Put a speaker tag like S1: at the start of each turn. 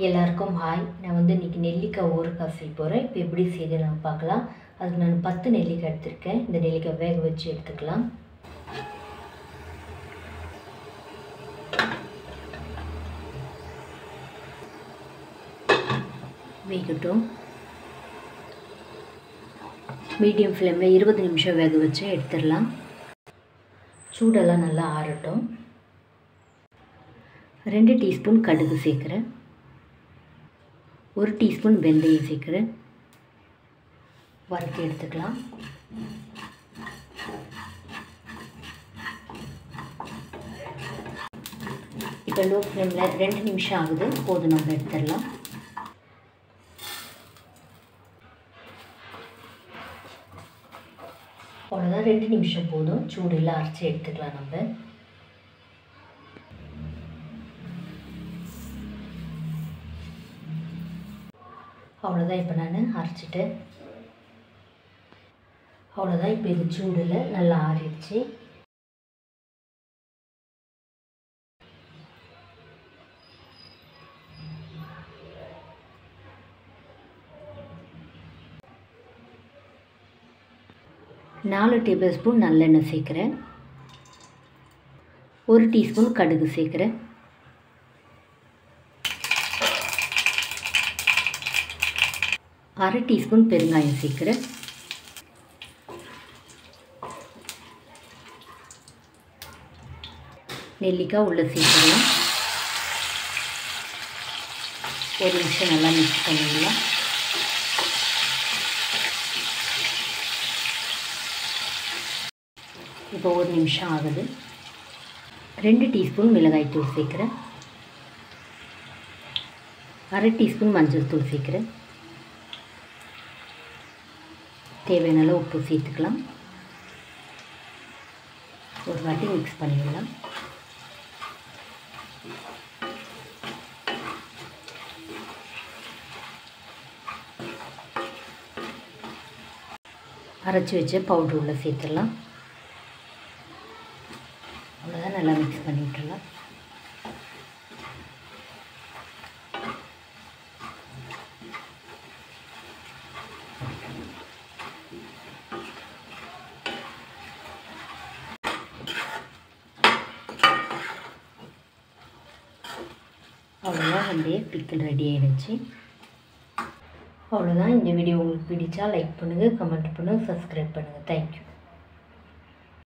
S1: எல்லாருக்கும் ஹாய். நான் இன்றைக்கி நெல்லிக்காய் ஊறுகாய் செய்ய போகிறேன். இப்போ எப்படி செய்து நம்ம பார்க்கலாம். அதுக்கு நான் 10 நெல்லிக்காய் எடுத்திருக்கேன். இந்த நெல்லிக்காய் வேக வச்சு எடுத்துக்கலாம். வேகட்டும். மீடியம் ஃப்ளேமில் 20 நிமிஷம் வேக வச்சு எடுத்துடலாம். சூடெல்லாம் நல்லா ஆறட்டும். 2 டீஸ்பூன் கடுகு சேர்க்குறேன். 1 டீஸ்பூன் வெந்தயம் சேர்க்குறேன். வறுத்து எடுத்துக்கலாம். இப்போ லோ ஃப்ளேமில் 2 நிமிஷம் ஆகுது. போதும், நம்ம எடுத்துடலாம். அவ்வளோதான், 2 நிமிஷம் போதும். சூடெல்லாம் அரைச்சி எடுத்துக்கலாம் நம்ம. அவ்வளோதான், இப்போ நான் அரைச்சிட்டேன். அவ்வளோதான், இப்போ இது சூடில் நல்லா ஆறிடுச்சு. நாலு டேபிள் ஸ்பூன் நல்லெண்ணெய் சேர்க்குறேன். 1 டீஸ்பூன் கடுகு சேர்க்குறேன். 1/2 டீஸ்பூன் பெருங்காயம் சேர்க்குறேன். நெல்லிக்காய் உள்ளே சேர்த்துக்கலாம். 1 நிமிஷம் நல்லா மிக்ஸ் பண்ணிடலாம். இப்போ 1 நிமிஷம் ஆகுது. 2 டீஸ்பூன் மிளகாய் தூள் சேர்க்குறேன். 1/2 டீஸ்பூன் மஞ்சள் தூள் சேர்க்குறேன். தேவையான அளவு உப்பு சேர்த்துக்கலாம். ஒரு வாட்டி மிக்ஸ் பண்ணிடலாம். அரைச்சி வச்ச பவுட்ரு உள்ள சேர்த்துடலாம். அவ்வளோதான், நல்லா மிக்ஸ் பண்ணி விட்டுடலாம். அவ்வளோதான், நம்முடைய பிக்கிள் ரெடி ஆகிடுச்சு. அவ்வளோதான். இந்த வீடியோ உங்களுக்கு பிடிச்சா லைக் பண்ணுங்கள், கமெண்ட் பண்ணுங்கள், சப்ஸ்கிரைப் பண்ணுங்கள். தேங்க்யூ.